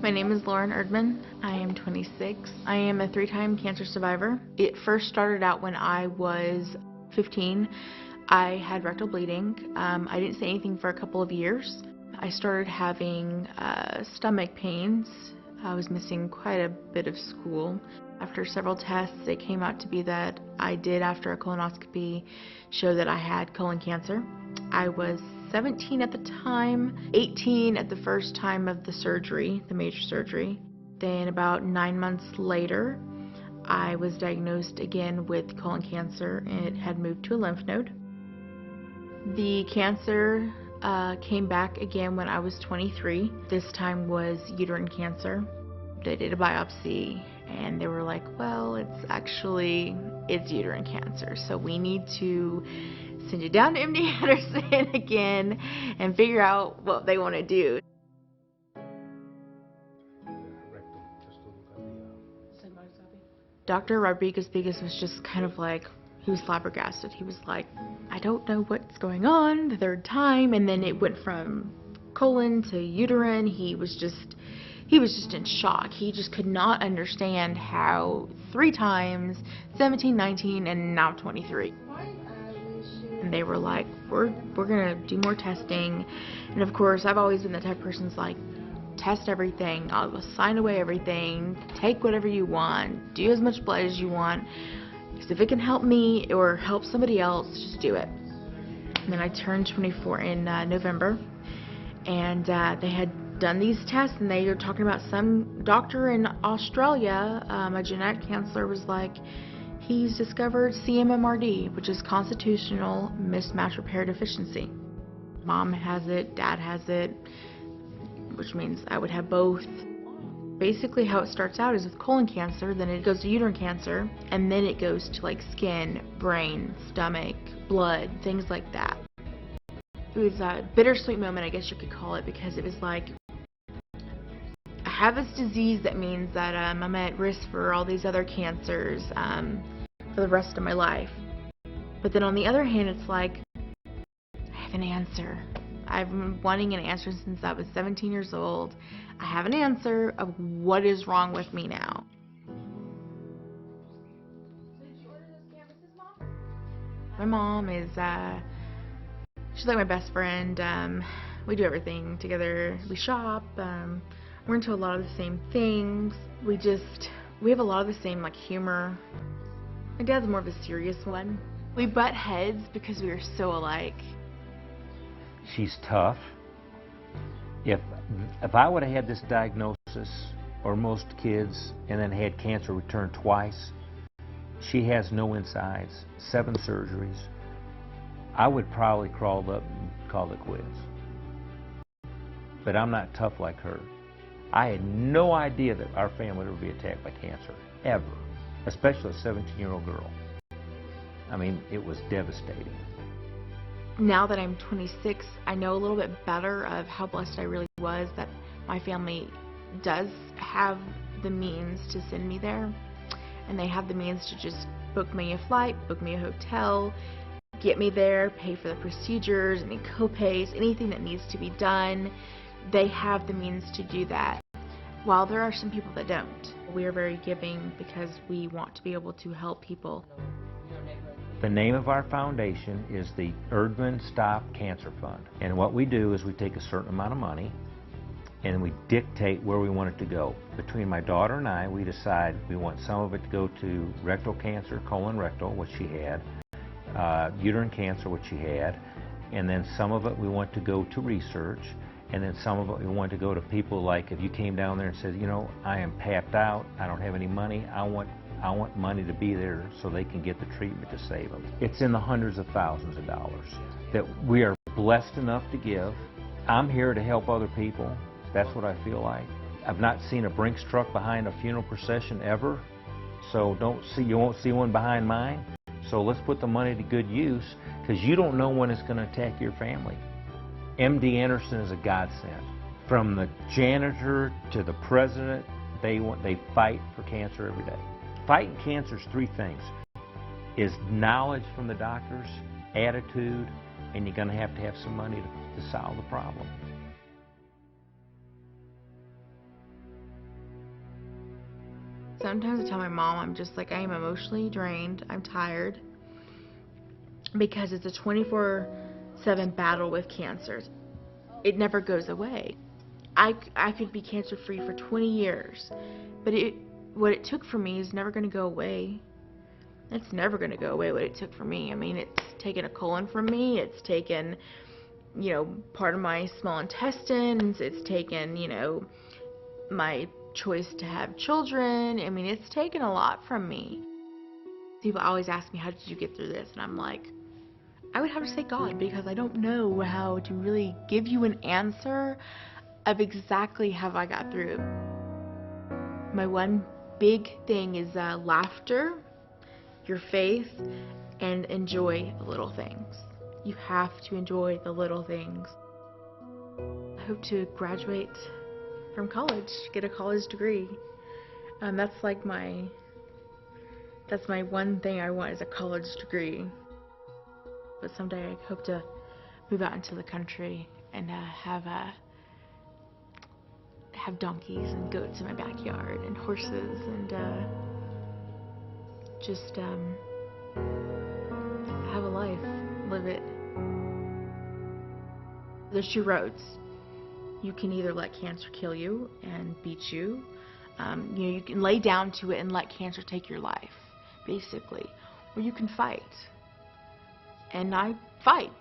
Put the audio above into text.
My name is Lauren Erdmann. I am 26. I am a 3-time cancer survivor. It first started out when I was 15. I had rectal bleeding. I didn't say anything for a couple of years. I started having stomach pains. I was missing quite a bit of school. After several tests, it came out to be that I did, after a colonoscopy, show that I had colon cancer. I was 17 at the time, 18 at the first time of the surgery, the major surgery. Then about 9 months later, I was diagnosed again with colon cancer, and it had moved to a lymph node. The cancer came back again when I was 23. This time was uterine cancer. They did a biopsy, and they were like, well, it's uterine cancer, so we need to send you down to MD Anderson again and figure out what they want to do. Dr. Rodriguez was just kind of like, he was flabbergasted. He was like, I don't know what's going on the third time. And then it went from colon to uterine. He was just in shock. He just could not understand how 3 times, 17, 19, and now 23. And they were like, we're gonna do more testing. And of course, I've always been the type of person who's like, test everything, I'll sign away everything, take whatever you want, do as much blood as you want. Because if it can help me or help somebody else, just do it. And then I turned 24 in November, and they had done these tests, and they were talking about some doctor in Australia, a genetic counselor, was like, he's discovered CMMRD, which is constitutional mismatch repair deficiency. Mom has it, dad has it, which means I would have both. Basically how it starts out is with colon cancer, then it goes to uterine cancer, and then it goes to like skin, brain, stomach, blood, things like that. It was a bittersweet moment, I guess you could call it, because it was like, I have this disease that means that I'm at risk for all these other cancers for the rest of my life. But then on the other hand, it's like, I have an answer. I've been wanting an answer since I was 17 years old. I have an answer of what is wrong with me now. My mom is, she's like my best friend. We do everything together. We shop. We're into a lot of the same things. We have a lot of the same like humor. My dad's more of a serious one. We butt heads because we are so alike. She's tough. If I would have had this diagnosis, or most kids, and then had cancer return twice, she has no insides, 7 surgeries, I would probably crawl up and call it quits. But I'm not tough like her. I had no idea that our family would be attacked by cancer, ever, especially a 17-year-old girl. I mean, it was devastating. Now that I'm 26, I know a little bit better of how blessed I really was that my family does have the means to send me there, and they have the means to just book me a flight, book me a hotel, get me there, pay for the procedures, any co-pays, anything that needs to be done. They have the means to do that, while there are some people that don't. We are very giving because we want to be able to help people. The name of our foundation is the Erdmann Stop Cancer Fund. And what we do is we take a certain amount of money and we dictate where we want it to go. Between my daughter and I, we decide we want some of it to go to rectal cancer, colon rectal, which she had, uterine cancer, which she had, and then some of it we want to go to research, and then some of it we want to go to people like if you came down there and said, you know, I am tapped out, I don't have any money, I want money to be there so they can get the treatment to save them. It's in the hundreds of thousands of dollars that we are blessed enough to give. I'm here to help other people. That's what I feel like. I've not seen a Brinks truck behind a funeral procession ever, so you won't see one behind mine. So let's put the money to good use, because you don't know when it's going to attack your family. MD Anderson is a godsend. From the janitor to the president, they fight for cancer every day. Fighting cancer is 3 things. Is knowledge from the doctors, attitude, and you're going to have some money to solve the problem. Sometimes I tell my mom, I'm just like, I am emotionally drained, I'm tired, because it's a 24/7 battle with cancer. It never goes away. I could be cancer free for 20 years, but what it took for me is never going to go away. It's never going to go away what it took for me. I mean, it's taken a colon from me, it's taken, part of my small intestines, it's taken, my choice to have children. I mean, it's taken a lot from me. People always ask me, how did you get through this? And I'm like, I would have to say God, because I don't know how to really give you an answer of exactly how I got through. My one big thing is laughter, your faith, and enjoy the little things. You have to enjoy the little things. I hope to graduate from college, get a college degree. That's my one thing I want, is a college degree. But someday I hope to move out into the country and have donkeys and goats in my backyard and horses, and just have a life, live it. There's two roads. You can either let cancer kill you and beat you. You can lay down to it and let cancer take your life, basically. Or you can fight. And I fight.